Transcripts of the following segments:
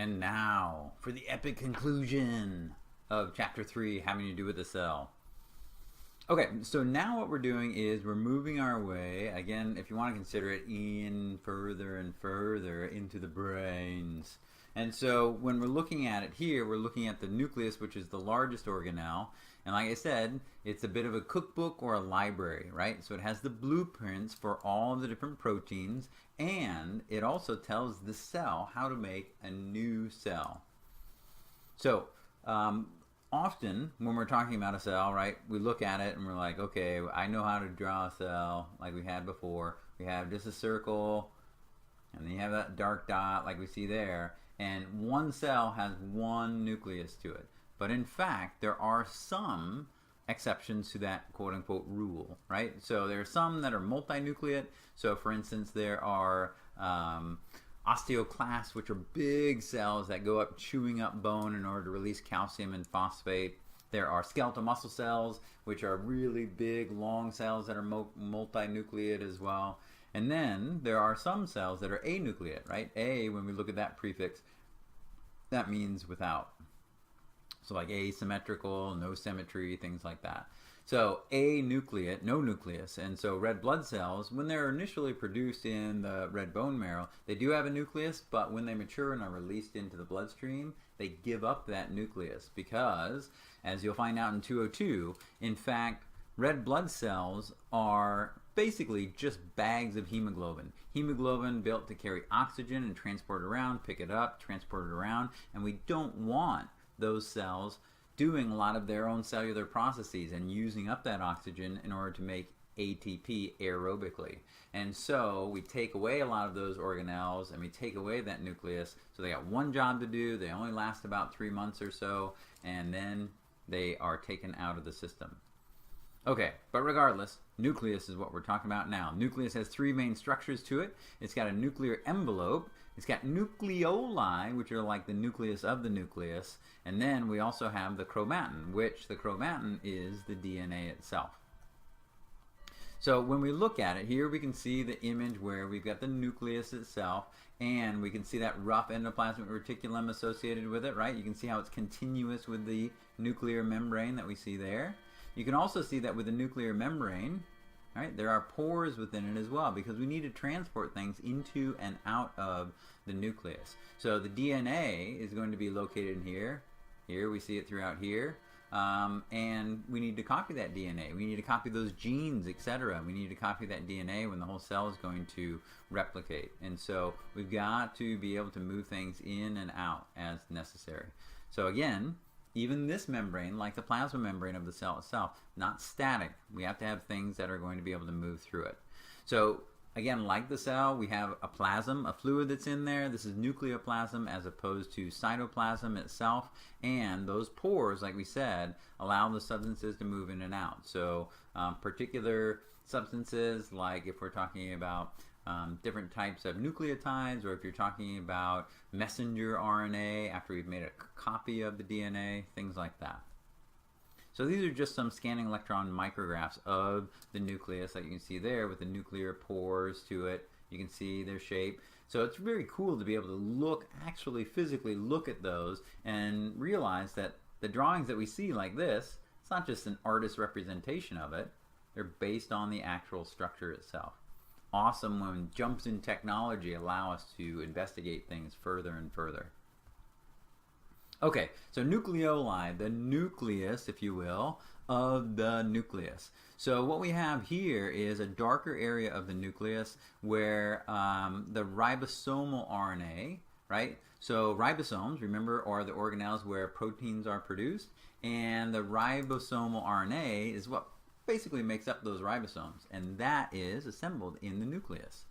And now for the epic conclusion of chapter 3, having to do with the cell. Okay, so now what we're doing is we're moving our way, again, if you want to consider it, in further and further into the brains. And so when we're looking at it here, we're looking at the nucleus, which is the largest organelle. And like I said, it's a bit of a cookbook or a library, right? So it has the blueprints for all the different proteins, and it also tells the cell how to make a new cell. So often when we're talking about a cell, right, we look at it and we're like, okay, I know how to draw a cell like we had before. We have just a circle, and then you have that dark dot like we see there, and one cell has one nucleus to it. But in fact, there are some exceptions to that quote-unquote rule, right? So there are some that are multinucleate. So for instance, there are osteoclasts, which are big cells that go up chewing up bone in order to release calcium and phosphate. There are skeletal muscle cells, which are really big, long cells that are multinucleate as well. And then there are some cells that are anucleate, right? A, when we look at that prefix, that means without. So like asymmetrical, no symmetry, things like that. So anucleate, no nucleus. And so red blood cells, when they're initially produced in the red bone marrow, they do have a nucleus, but when they mature and are released into the bloodstream, they give up that nucleus because, as you'll find out in 202, in fact, red blood cells are basically just bags of hemoglobin. Hemoglobin built to carry oxygen and transport it around, pick it up, transport it around, and we don't want those cells doing a lot of their own cellular processes and using up that oxygen in order to make ATP aerobically. And so we take away a lot of those organelles and we take away that nucleus. So they got one job to do. They only last about 3 months or so, and then they are taken out of the system. Okay, but regardless, nucleus is what we're talking about now. Nucleus has 3 main structures to it. It's got a nuclear envelope. It's got nucleoli, which are like the nucleus of the nucleus. And then we also have the chromatin, which the chromatin is the DNA itself. So when we look at it here, we can see the image where we've got the nucleus itself, and we can see that rough endoplasmic reticulum associated with it, right? You can see how it's continuous with the nuclear membrane that we see there. You can also see that with the nuclear membrane, right, there are pores within it as well, because we need to transport things into and out of the nucleus. So the DNA is going to be located in here. Here we see it throughout here. And we need to copy that DNA. We need to copy those genes, etc. We need to copy that DNA when the whole cell is going to replicate. And so we've got to be able to move things in and out as necessary. So again, even this membrane, like the plasma membrane of the cell itself, not static. We have to have things that are going to be able to move through it. So again, like the cell, we have a plasm, a fluid that's in there. This is nucleoplasm as opposed to cytoplasm itself. And those pores, like we said, allow the substances to move in and out. So particular substances, like if we're talking about different types of nucleotides, or if you're talking about messenger RNA after we've made a copy of the DNA, things like that. So these are just some scanning electron micrographs of the nucleus that you can see there with the nuclear pores to it. You can see their shape. So it's very cool to be able to look, actually physically look at those and realize that the drawings that we see like this, it's not just an artist's representation of it. They're based on the actual structure itself. Awesome when jumps in technology allow us to investigate things further and further. Okay, so nucleoli, the nucleus, if you will, of the nucleus. So what we have here is a darker area of the nucleus where the ribosomal RNA, right? So ribosomes, remember, are the organelles where proteins are produced, and the ribosomal RNA is what basically makes up those ribosomes, and that is assembled in the nucleus.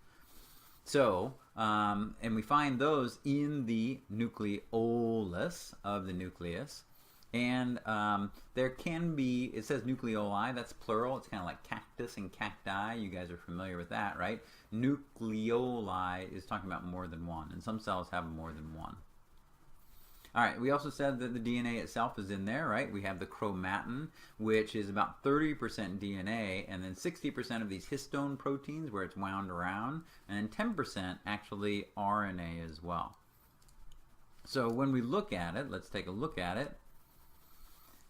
So, and we find those in the nucleolus of the nucleus. And there can be, it says nucleoli, that's plural. It's kind of like cactus and cacti. You guys are familiar with that, right? Nucleoli is talking about more than one, and some cells have more than one. All right, we also said that the DNA itself is in there, right? We have the chromatin, which is about 30% DNA, and then 60% of these histone proteins where it's wound around, and then 10% actually RNA as well. So when we look at it, let's take a look at it.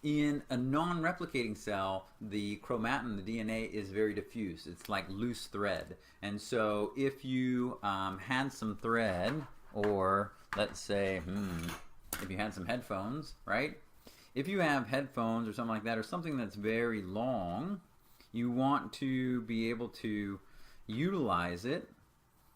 In a non-replicating cell, the chromatin, the DNA, is very diffuse. It's like loose thread. And so if you had some thread, or let's say, if you had some headphones, right? If you have headphones or something like that, or something that's very long, you want to be able to utilize it.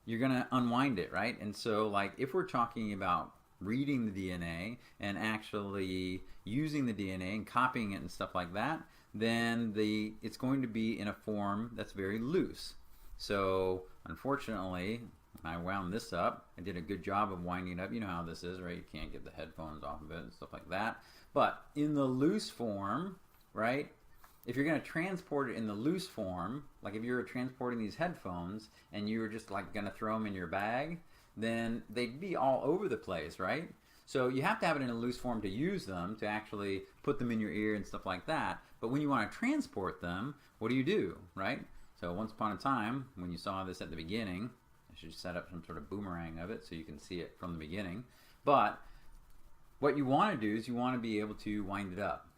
You're going to unwind it, right? And so, like, if we're talking about reading the DNA and actually using the DNA and copying it and stuff like that, then it's going to be in a form that's very loose. So unfortunately, when I wound this up, I did a good job of winding it up. You know how this is, right? You can't get the headphones off of it and stuff like that. But in the loose form, right, if you're going to transport it in the loose form, like if you were transporting these headphones and you were just like going to throw them in your bag, then they'd be all over the place, right? So you have to have it in a loose form to use them, to actually put them in your ear and stuff like that. But when you want to transport them, what do, right? So once upon a time, when you saw this at the beginning, I should set up some sort of boomerang of it so you can see it from the beginning. But what you want to do is you want to be able to wind it up.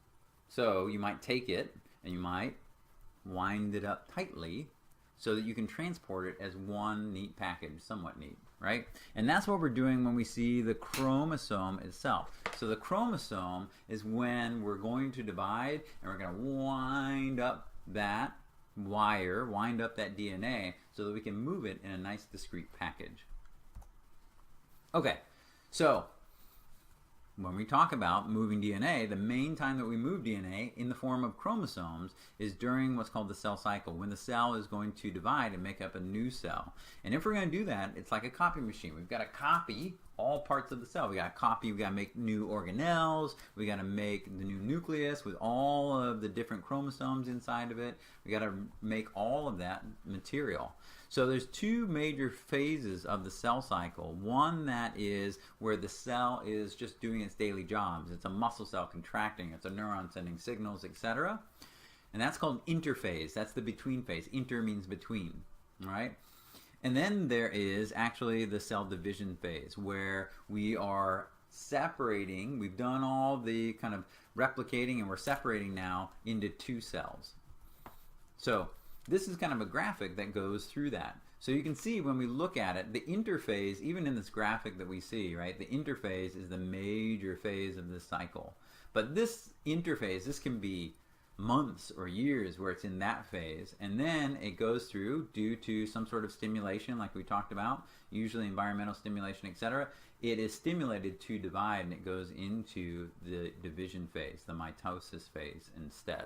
So you might take it and you might wind it up tightly so that you can transport it as one neat package, somewhat neat, right? And that's what we're doing when we see the chromosome itself. So the chromosome is when we're going to divide and we're going to wind up that wire, wind up that DNA so that we can move it in a nice discrete package. Okay, so when we talk about moving DNA, the main time that we move DNA in the form of chromosomes is during what's called the cell cycle, when the cell is going to divide and make up a new cell. And if we're going to do that, it's like a copy machine. We've got to copy all parts of the cell. We got to copy, we got to make new organelles, we got to make the new nucleus with all of the different chromosomes inside of it. We got to make all of that material. So there's two major phases of the cell cycle. One that is where the cell is just doing its daily jobs. It's a muscle cell contracting, it's a neuron sending signals, etc. And that's called interphase. That's the between phase. Inter means between, right? And then there is actually the cell division phase where we are separating. We've done all the kind of replicating and we're separating now into two cells. So this is kind of a graphic that goes through that. So you can see when we look at it, the interphase, even in this graphic that we see, right, the interphase is the major phase of this cycle. But this interphase, this can be months or years where it's in that phase, and then it goes through due to some sort of stimulation like we talked about, usually environmental stimulation, etc. It is stimulated to divide and it goes into the division phase, the mitosis phase instead.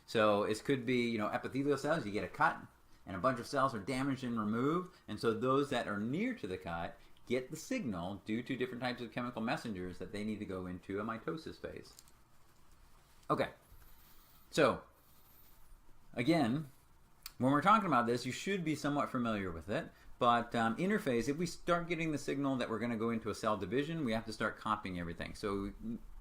So it could be, you know, epithelial cells, you get a cut and a bunch of cells are damaged and removed, and so those that are near to the cut get the signal due to different types of chemical messengers that they need to go into a mitosis phase. Okay, so again, when we're talking about this, you should be somewhat familiar with it, but interphase, if we start getting the signal that we're going to go into a cell division, we have to start copying everything. So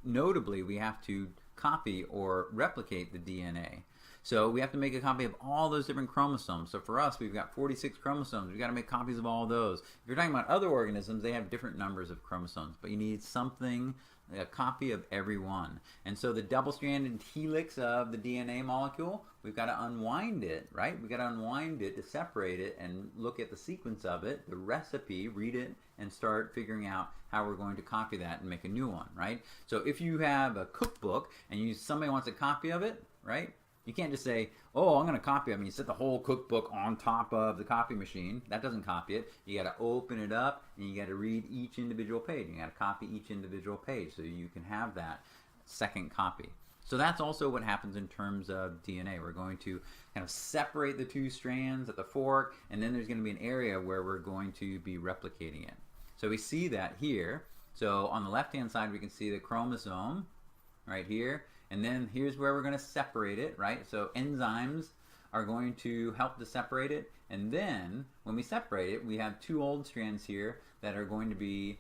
notably, we have to copy or replicate the DNA. So we have to make a copy of all those different chromosomes. So for us, we've got 46 chromosomes. We've got to make copies of all of those. If you're talking about other organisms, they have different numbers of chromosomes, but you need something, a copy of every one. And so the double-stranded helix of the DNA molecule, we've got to unwind it, right? We've got to unwind it to separate it and look at the sequence of it, the recipe, read it, and start figuring out how we're going to copy that and make a new one, right? So if you have a cookbook and somebody wants a copy of it, right? You can't just say, oh, I'm going to copy it. I mean, you set the whole cookbook on top of the copy machine. That doesn't copy it. You got to open it up and you got to read each individual page. You got to copy each individual page so you can have that second copy. So that's also what happens in terms of DNA. We're going to kind of separate the two strands at the fork, and then there's going to be an area where we're going to be replicating it. So we see that here. So on the left-hand side, we can see the chromosome right here. And then here's where we're going to separate it, right? So enzymes are going to help to separate it. And then when we separate it, we have two old strands here that are going to be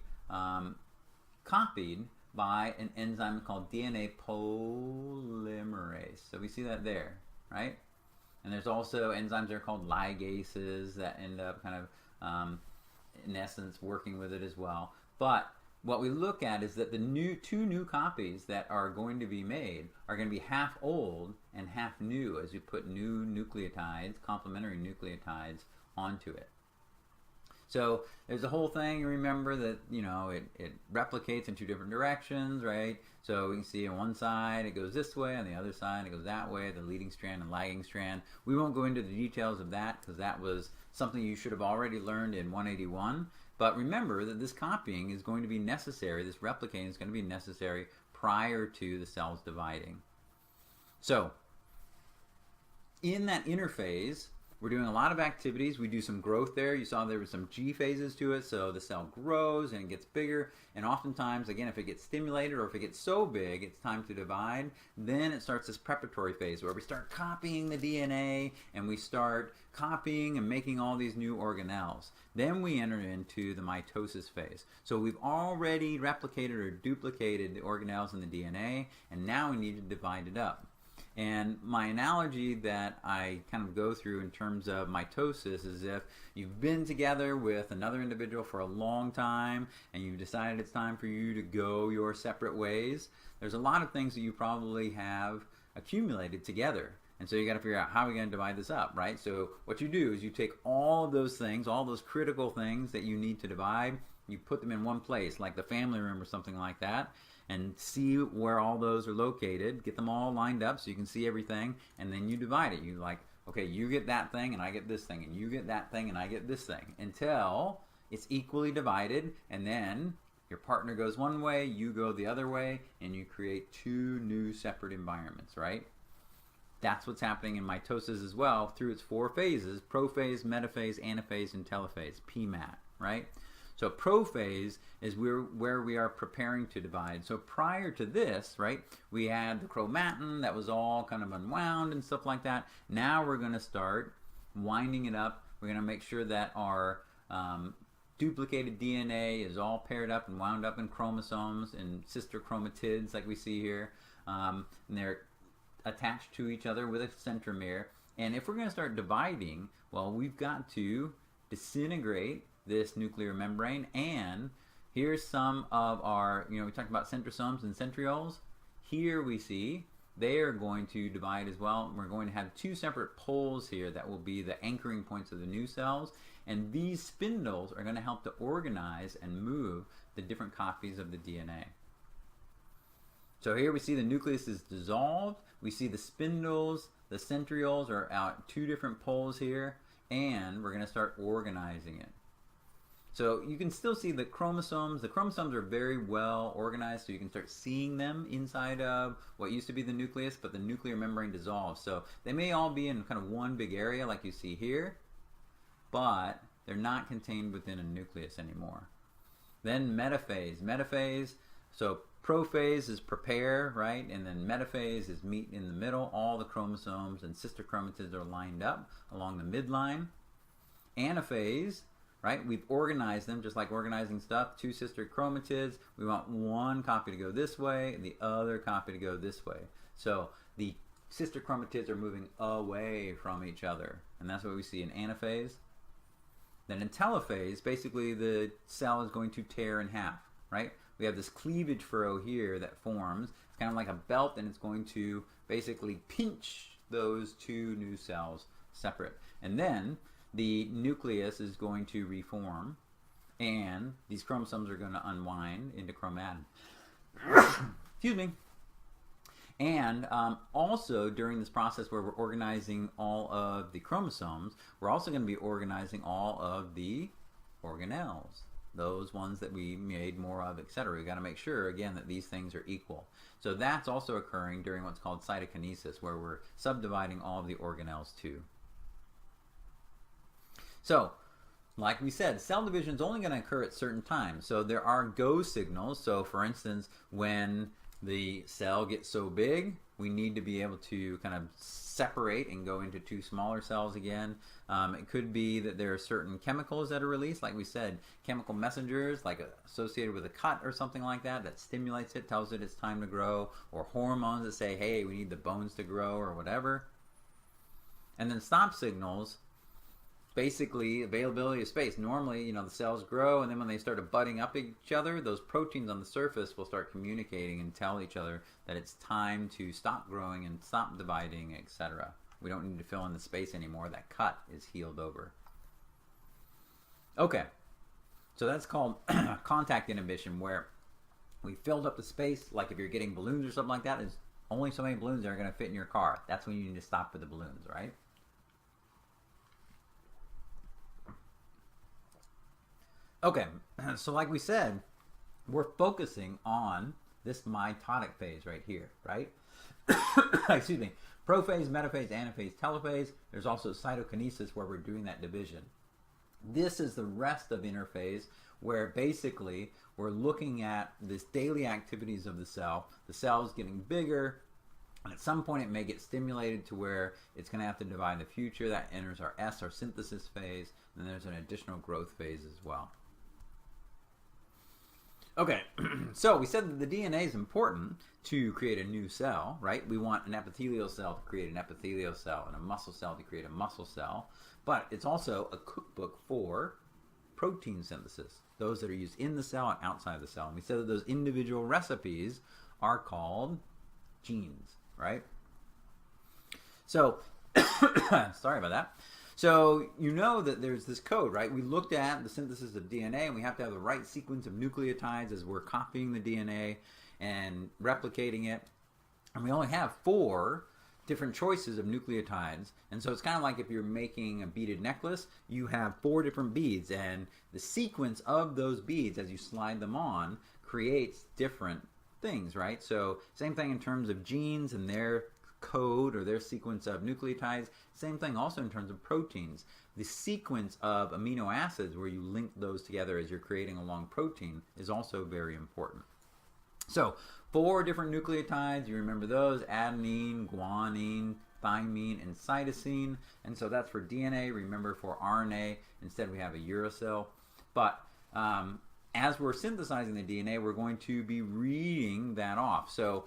copied by an enzyme called DNA polymerase. So we see that there, right? And there's also enzymes that are called ligases that end up kind of, in essence, working with it as well. But what we look at is that the two new copies that are going to be made are going to be half old and half new as you put new nucleotides, complementary nucleotides, onto it. So there's a whole thing. Remember that, it replicates in two different directions, right? So we can see on one side it goes this way, on the other side it goes that way, the leading strand and lagging strand. We won't go into the details of that because that was something you should have already learned in 181. But remember that this copying is going to be necessary, this replicating is going to be necessary prior to the cells dividing. So in that interphase, we're doing a lot of activities. We do some growth there. You saw there were some G phases to it, so the cell grows and it gets bigger. And oftentimes, again, if it gets stimulated or if it gets so big, it's time to divide. Then it starts this preparatory phase where we start copying the DNA and we start copying and making all these new organelles. Then we enter into the mitosis phase. So we've already replicated or duplicated the organelles in the DNA, and now we need to divide it up. And my analogy that I kind of go through in terms of mitosis is if you've been together with another individual for a long time and you've decided it's time for you to go your separate ways, there's a lot of things that you probably have accumulated together. And so you got to figure out how we're going to divide this up, right? So what you do is you take all of those things, all those critical things that you need to divide, you put them in one place, like the family room or something like that, and see where all those are located, get them all lined up so you can see everything, and then you divide it. You like, okay, you get that thing and I get this thing, and you get that thing and I get this thing, until it's equally divided, and then your partner goes one way, you go the other way, and you create two new separate environments, right? That's what's happening in mitosis as well through its four phases: prophase, metaphase, anaphase, and telophase, PMAT, right? So prophase is where we are preparing to divide. So prior to this, right, we had the chromatin that was all kind of unwound and stuff like that. Now we're going to start winding it up. We're going to make sure that our duplicated DNA is all paired up and wound up in chromosomes and sister chromatids like we see here. And they're attached to each other with a centromere. And if we're going to start dividing, well, we've got to disintegrate this nuclear membrane. And here's some of our, we talked about centrosomes and centrioles. Here we see they are going to divide as well. We're going to have two separate poles here that will be the anchoring points of the new cells. And these spindles are going to help to organize and move the different copies of the DNA. So here we see the nucleus is dissolved. We see the spindles, the centrioles are out two different poles here, and we're going to start organizing it. So you can still see the chromosomes. The chromosomes are very well organized, so you can start seeing them inside of what used to be the nucleus, but the nuclear membrane dissolves. So they may all be in kind of one big area like you see here, but they're not contained within a nucleus anymore. Then metaphase. Metaphase, so prophase is prepare, right? And then metaphase is meet in the middle. All the chromosomes and sister chromatids are lined up along the midline. Anaphase, right? We've organized them just like organizing stuff. Two sister chromatids. We want one copy to go this way and the other copy to go this way. So the sister chromatids are moving away from each other. And that's what we see in anaphase. Then in telophase, basically the cell is going to tear in half, right? We have this cleavage furrow here that forms. It's kind of like a belt, and it's going to basically pinch those two new cells separate. And then the nucleus is going to reform, and these chromosomes are going to unwind into chromatin. Excuse me. And also during this process where we're organizing all of the chromosomes, we're also going to be organizing all of the organelles, those ones that we made more of, etc. We've got to make sure, again, that these things are equal. So that's also occurring during what's called cytokinesis, where we're subdividing all of the organelles too. So, like we said, cell division is only going to occur at certain times. So there are go signals. So for instance, when the cell gets so big, we need to be able to kind of separate and go into two smaller cells again. It could be that there are certain chemicals that are released, like we said, chemical messengers, like associated with a cut or something like that, that stimulates it, tells it it's time to grow, or hormones that say, hey, we need the bones to grow or whatever. And then stop signals basically availability of space. Normally, the cells grow, and then when they start butting up each other, those proteins on the surface will start communicating and tell each other that it's time to stop growing and stop dividing, etc. We don't need to fill in the space anymore. That cut is healed over. Okay, so that's called contact inhibition, where we filled up the space. Like if you're getting balloons or something like that, there's only so many balloons that are going to fit in your car. That's when you need to stop for the balloons, right? Okay, so like we said, we're focusing on this mitotic phase right here, right? Excuse me. Prophase, metaphase, anaphase, telophase. There's also cytokinesis where we're doing that division. This is the rest of interphase, where basically we're looking at this daily activities of the cell. The cell is getting bigger, and at some point it may get stimulated to where it's going to have to divide in the future. That enters our S, our synthesis phase, and there's an additional growth phase as well. Okay, so we said that the DNA is important to create a new cell, right? We want an epithelial cell to create an epithelial cell and a muscle cell to create a muscle cell. But it's also a cookbook for protein synthesis, those that are used in the cell and outside of the cell. And we said that those individual recipes are called genes, right? So, sorry about that. So you know that there's this code, right? We looked at the synthesis of DNA, and we have to have the right sequence of nucleotides as we're copying the DNA and replicating it. And we only have 4 different choices of nucleotides. And so it's kind of like if you're making a beaded necklace, you have 4 different beads, and the sequence of those beads as you slide them on creates different things, right? So same thing in terms of genes and their code or their sequence of nucleotides. Same thing also in terms of proteins. The sequence of amino acids where you link those together as you're creating a long protein is also very important. So 4 different nucleotides, you remember those: adenine, guanine, thymine, and cytosine. And so that's for DNA. Remember, for RNA, instead we have a uracil. But as we're synthesizing the DNA, we're going to be reading that off. So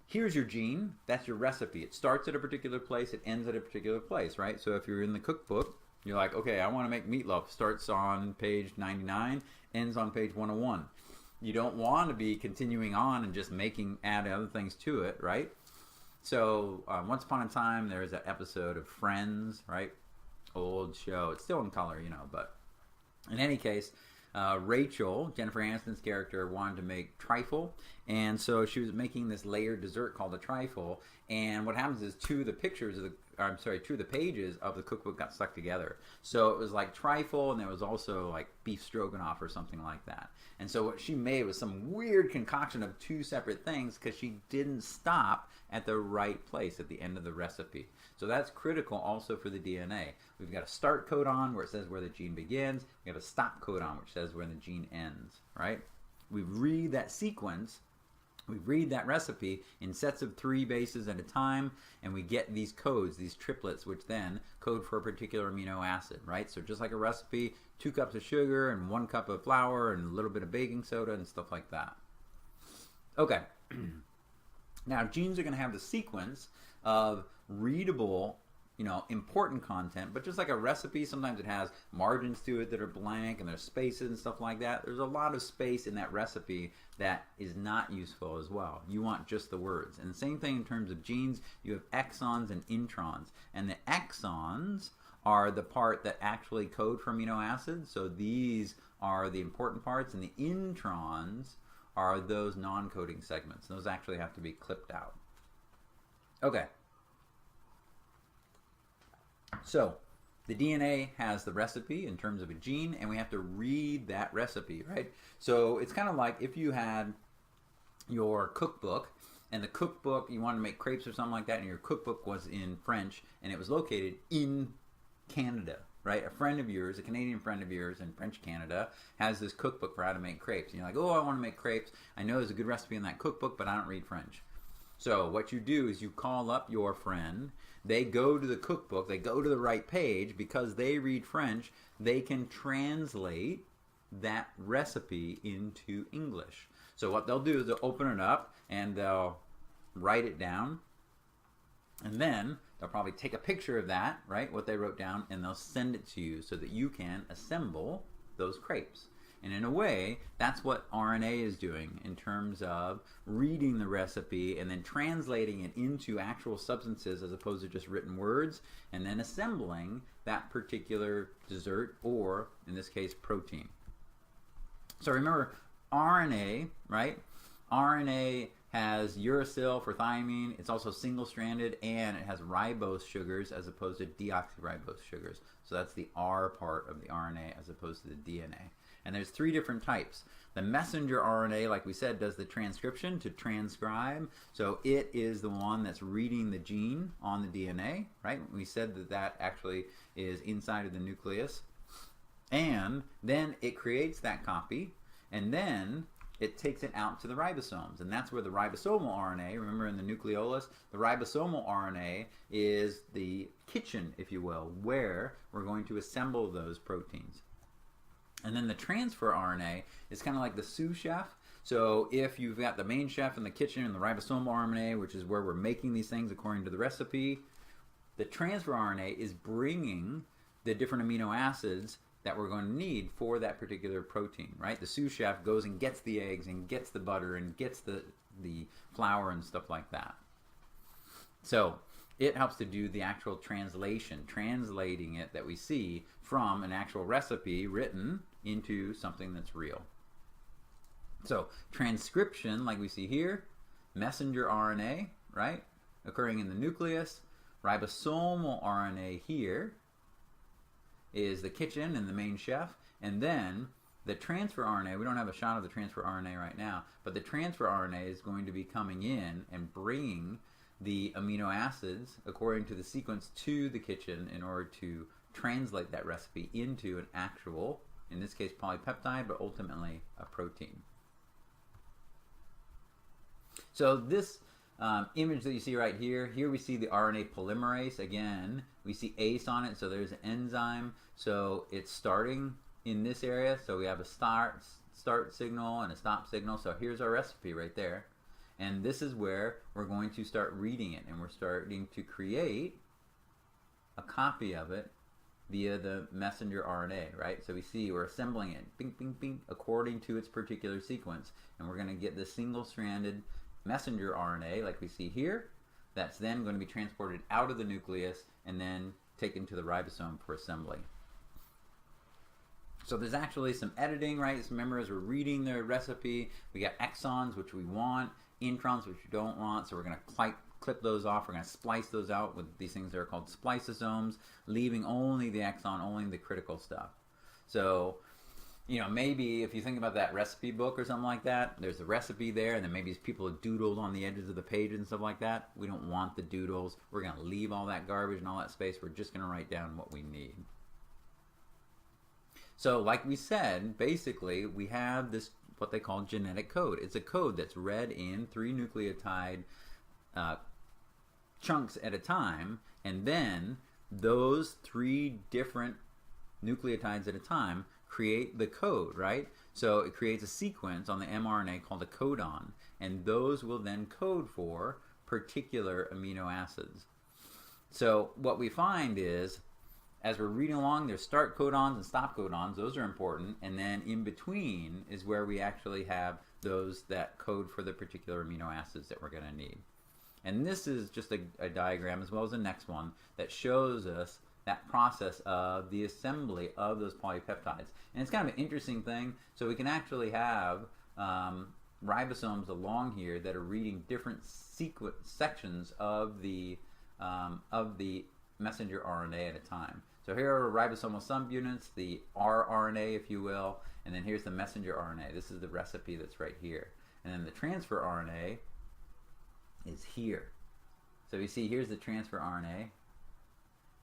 here's your gene. That's your recipe. It starts at a particular place. It ends at a particular place, right? So if you're in the cookbook, you're like, okay, I want to make meatloaf. Starts on page 99, ends on page 101. You don't want to be continuing on and just add other things to it, right? So once upon a time, there was that episode of Friends, right? Old show. It's still in color, but in any case, Rachel, Jennifer Aniston's character, wanted to make trifle, and so she was making this layered dessert called a trifle. And what happens is 2 of the pages of the cookbook got stuck together. So it was like trifle, and there was also like beef stroganoff or something like that. And so what she made was some weird concoction of 2 separate things because she didn't stop at the right place at the end of the recipe. So that's critical also for the DNA. We've got a start codon where it says where the gene begins. We have a stop codon which says where the gene ends, right? We read that sequence, we read that recipe in sets of 3 bases at a time, and we get these codes, these triplets, which then code for a particular amino acid, right? So just like a recipe, 2 cups of sugar and 1 cup of flour and a little bit of baking soda and stuff like that. Okay. Now, genes are going to have the sequence of readable, important content, but just like a recipe, sometimes it has margins to it that are blank and there's spaces and stuff like that. There's a lot of space in that recipe that is not useful as well. You want just the words. And the same thing in terms of genes, you have exons and introns. And the exons are the part that actually code for amino acids, so these are the important parts, and the introns are those non-coding segments. Those actually have to be clipped out. Okay. So the DNA has the recipe in terms of a gene, and we have to read that recipe, right? So it's kind of like if you had your cookbook, and the cookbook, you wanted to make crepes or something like that, and your cookbook was in French, and it was located in Canada, right? A friend of yours, a Canadian friend of yours in French Canada, has this cookbook for how to make crepes. And you're like, oh, I want to make crepes. I know there's a good recipe in that cookbook, but I don't read French. So what you do is you call up your friend. They go to the cookbook. They go to the right page. Because they read French, they can translate that recipe into English. So what they'll do is they'll open it up and they'll write it down. And then they'll probably take a picture of that, right, what they wrote down, and they'll send it to you so that you can assemble those crepes. And in a way, that's what RNA is doing in terms of reading the recipe and then translating it into actual substances as opposed to just written words, and then assembling that particular dessert, or in this case, protein. So remember, RNA, right? RNA has uracil for thymine. It's also single-stranded, and it has ribose sugars as opposed to deoxyribose sugars. So that's the R part of the RNA as opposed to the DNA. And there's 3 different types. The messenger RNA, like we said, does the transcription to transcribe. So it is the one that's reading the gene on the DNA, right? We said that that actually is inside of the nucleus. And then it creates that copy, and then it takes it out to the ribosomes. And that's where the ribosomal RNA, remember in the nucleolus, the ribosomal RNA is the kitchen, if you will, where we're going to assemble those proteins. And then the transfer RNA is kind of like the sous chef. So if you've got the main chef in the kitchen and the ribosomal RNA, which is where we're making these things according to the recipe, the transfer RNA is bringing the different amino acids that we're going to need for that particular protein, right? The sous chef goes and gets the eggs and gets the butter and gets the flour and stuff like that. So it helps to do the actual translation, translating it that we see from an actual recipe written into something that's real. So transcription, like we see here, messenger RNA, right, occurring in the nucleus. Ribosomal RNA here is the kitchen and the main chef. And then the transfer RNA, we don't have a shot of the transfer RNA right now, but the transfer RNA is going to be coming in and bringing the amino acids according to the sequence to the kitchen in order to translate that recipe into an actual, in this case, polypeptide, but ultimately a protein. So this image that you see right here, here we see the RNA polymerase. Again, we see ACE on it, so there's an enzyme. So it's starting in this area. So we have a start signal and a stop signal. So here's our recipe right there. And this is where we're going to start reading it, and we're starting to create a copy of it via the messenger RNA, right? So we see we're assembling it, bing, bing, bing, according to its particular sequence. And we're going to get this single-stranded messenger RNA, like we see here, that's then going to be transported out of the nucleus and then taken to the ribosome for assembly. So there's actually some editing, right? So remember, as we're reading the recipe, we got exons, which we want, introns, which we don't want. So we're going to clip those off. We're going to splice those out with these things that are called spliceosomes, leaving only the exon, only the critical stuff. So, you know, maybe if you think about that recipe book or something like that, there's a recipe there, and then maybe people have doodled on the edges of the page and stuff like that. We don't want the doodles. We're going to leave all that garbage and all that space. We're just going to write down what we need. So like we said, basically we have this, what they call genetic code. It's a code that's read in 3 nucleotide chunks at a time, and then those 3 different nucleotides at a time create the code, right? So it creates a sequence on the mRNA called a codon, and those will then code for particular amino acids. So what we find is, as we're reading along, there's start codons and stop codons. Those are important. And then in between is where we actually have those that code for the particular amino acids that we're going to need. And this is just a diagram, as well as the next one, that shows us that process of the assembly of those polypeptides. And it's kind of an interesting thing. So we can actually have ribosomes along here that are reading different sections of the messenger RNA at a time. So here are ribosomal subunits, the rRNA, if you will, and then here's the messenger RNA. This is the recipe that's right here. And then the transfer RNA is here. So you see, here's the transfer RNA.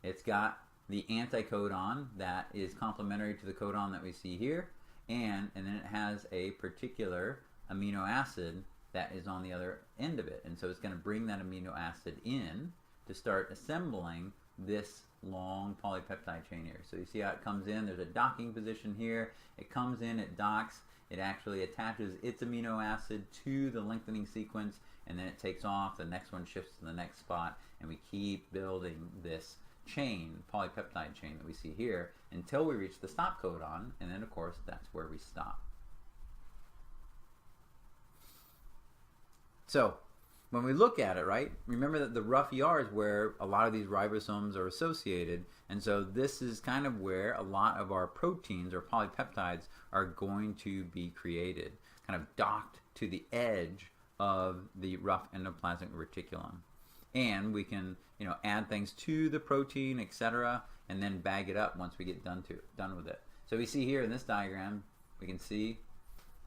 It's got the anticodon that is complementary to the codon that we see here, and then it has a particular amino acid that is on the other end of it. And so it's going to bring that amino acid in to start assembling this long polypeptide chain here. So you see how it comes in. There's a docking position here. It comes in, it docks, it actually attaches its amino acid to the lengthening sequence, and then it takes off, the next one shifts to the next spot, and we keep building this chain, polypeptide chain that we see here, until we reach the stop codon, and then of course that's where we stop. So when we look at it, right, remember that the rough ER is where a lot of these ribosomes are associated, and so this is kind of where a lot of our proteins or polypeptides are going to be created, kind of docked to the edge of the rough endoplasmic reticulum. And we can, add things to the protein, etc., and then bag it up once we get done with it. So we see here in this diagram, we can see,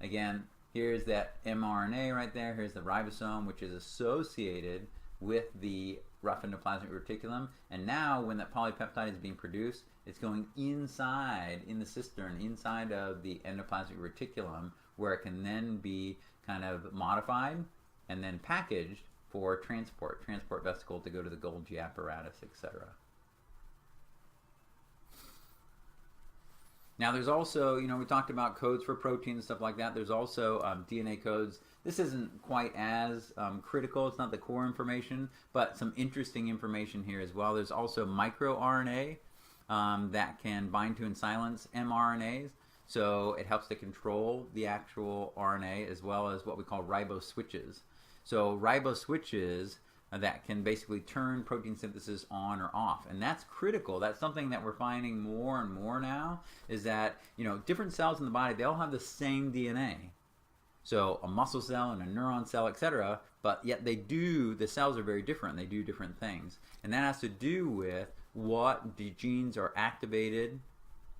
again, here's that mRNA right there. Here's the ribosome, which is associated with the rough endoplasmic reticulum. And now when that polypeptide is being produced, it's going inside, in the cistern, inside of the endoplasmic reticulum, where it can then be kind of modified and then packaged for transport vesicle to go to the Golgi apparatus, etc. Now there's also, we talked about codes for proteins and stuff like that. There's also DNA codes. This isn't quite as critical. It's not the core information, but some interesting information here as well. There's also microRNA that can bind to and silence mRNAs. So it helps to control the actual RNA, as well as what we call riboswitches. So riboswitches that can basically turn protein synthesis on or off, and that's critical. That's something that we're finding more and more now, is that different cells in the body, they all have the same DNA. So a muscle cell and a neuron cell, etc., but yet the cells are very different. They do different things, and that has to do with what the genes are activated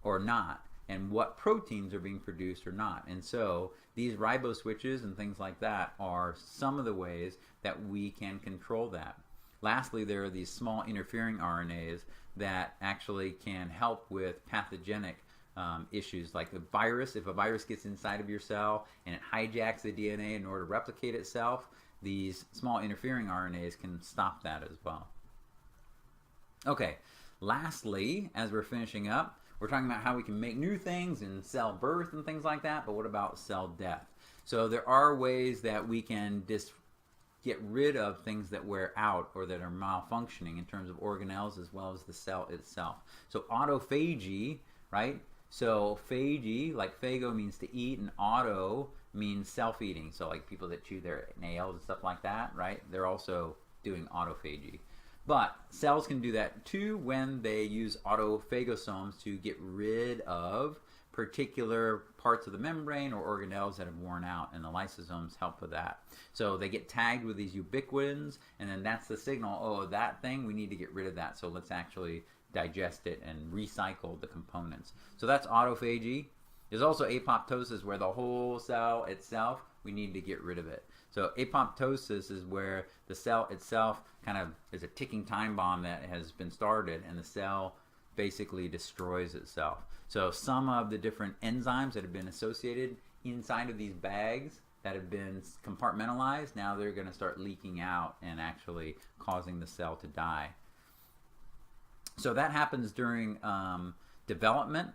or not, and what proteins are being produced or not. And so these riboswitches and things like that are some of the ways that we can control that. Lastly, there are these small interfering RNAs that actually can help with pathogenic issues, like the virus. If a virus gets inside of your cell and it hijacks the DNA in order to replicate itself, these small interfering RNAs can stop that as well. Okay, lastly, as we're finishing up, we're talking about how we can make new things and cell birth and things like that, but what about cell death? So there are ways that we can get rid of things that wear out or that are malfunctioning in terms of organelles as well as the cell itself. So autophagy, right? So phagy, like phago means to eat, and auto means self-eating. So like people that chew their nails and stuff like that, right? They're also doing autophagy. But cells can do that too when they use autophagosomes to get rid of particular parts of the membrane or organelles that have worn out, and the lysosomes help with that. So they get tagged with these ubiquitins, and then that's the signal, oh, that thing, we need to get rid of that, so let's actually digest it and recycle the components. So that's autophagy. There's also apoptosis, where the whole cell itself, we need to get rid of it. So apoptosis is where the cell itself kind of is a ticking time bomb that has been started, and the cell basically destroys itself. So some of the different enzymes that have been associated inside of these bags that have been compartmentalized, now they're going to start leaking out and actually causing the cell to die. So that happens during development.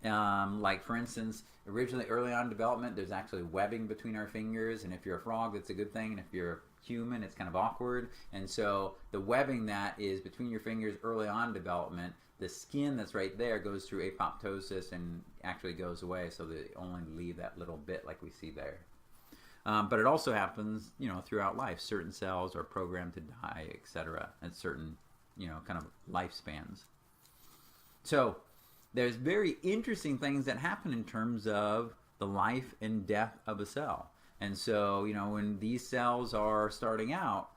Like for instance, originally early on in development, there's actually webbing between our fingers, and if you're a frog, that's a good thing, and if you're human, it's kind of awkward. And so the webbing that is between your fingers early on in development, the skin that's right there goes through apoptosis and actually goes away, so they only leave that little bit like we see there. But it also happens, throughout life. Certain cells are programmed to die, etc., at certain, kind of lifespans. So there's very interesting things that happen in terms of the life and death of a cell. And so, when these cells are starting out,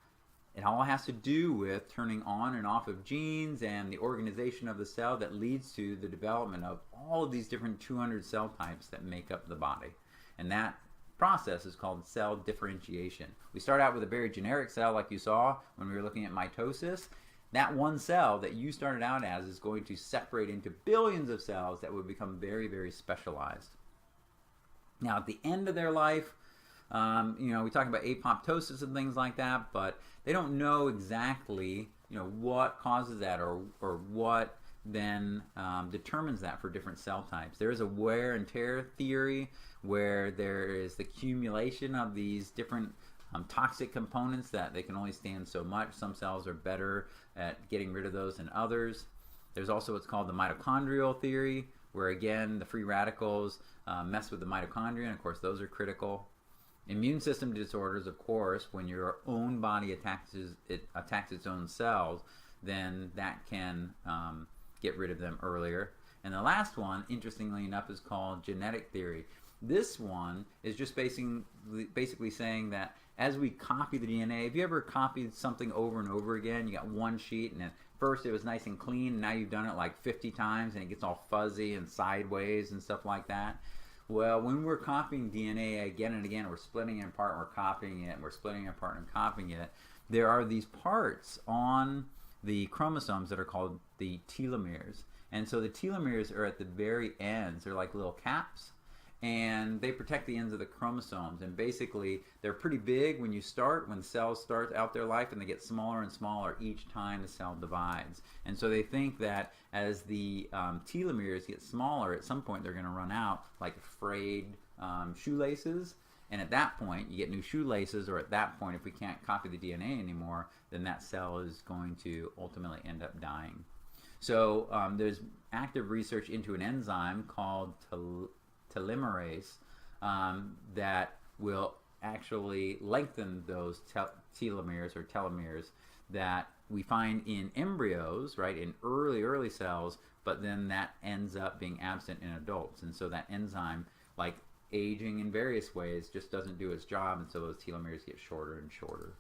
it all has to do with turning on and off of genes and the organization of the cell that leads to the development of all of these different 200 cell types that make up the body. And that process is called cell differentiation. We start out with a very generic cell like you saw when we were looking at mitosis. That one cell that you started out as is going to separate into billions of cells that would become very, very specialized. Now, at the end of their life, we talk about apoptosis and things like that, but they don't know exactly, what causes that or what then determines that for different cell types. There is a wear and tear theory where there is the accumulation of these different toxic components that they can only stand so much. Some cells are better at getting rid of those than others. There's also what's called the mitochondrial theory, where again the free radicals mess with the mitochondria, and of course those are critical. Immune system disorders, of course, when your own body attacks its own cells, then that can get rid of them earlier. And the last one, interestingly enough, is called genetic theory. This one is just basically saying that as we copy the DNA, have you ever copied something over and over again? You got one sheet, and at first it was nice and clean, and now you've done it like 50 times, and it gets all fuzzy and sideways and stuff like that. Well, when we're copying DNA again and again, we're splitting it apart, and we're copying it, and we're splitting it apart and copying it, there are these parts on the chromosomes that are called the telomeres. And so the telomeres are at the very ends. They're like little caps, and they protect the ends of the chromosomes. And basically, they're pretty big when you start, when cells start out their life, and they get smaller and smaller each time the cell divides. And so they think that as the telomeres get smaller, at some point they're going to run out, like frayed shoelaces. And at that point, you get new shoelaces, or at that point, if we can't copy the DNA anymore, then that cell is going to ultimately end up dying. So there's active research into an enzyme called telomerase that will actually lengthen those telomeres that we find in embryos, right, in early cells, but then that ends up being absent in adults. And so that enzyme, like aging in various ways, just doesn't do its job, and so those telomeres get shorter and shorter.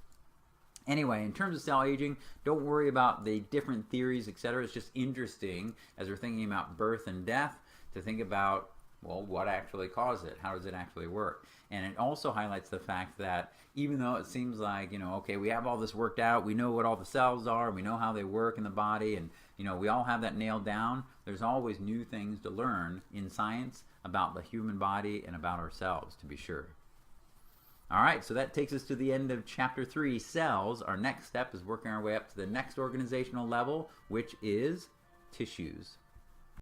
Anyway, in terms of cell aging, don't worry about the different theories, etc. It's just interesting as we're thinking about birth and death to think about, well, what actually caused it? How does it actually work? And it also highlights the fact that even though it seems like, okay, we have all this worked out, we know what all the cells are, we know how they work in the body, and we all have that nailed down, there's always new things to learn in science about the human body and about ourselves, to be sure. All right, so that takes us to the end of Chapter 3, Cells. Our next step is working our way up to the next organizational level, which is tissues.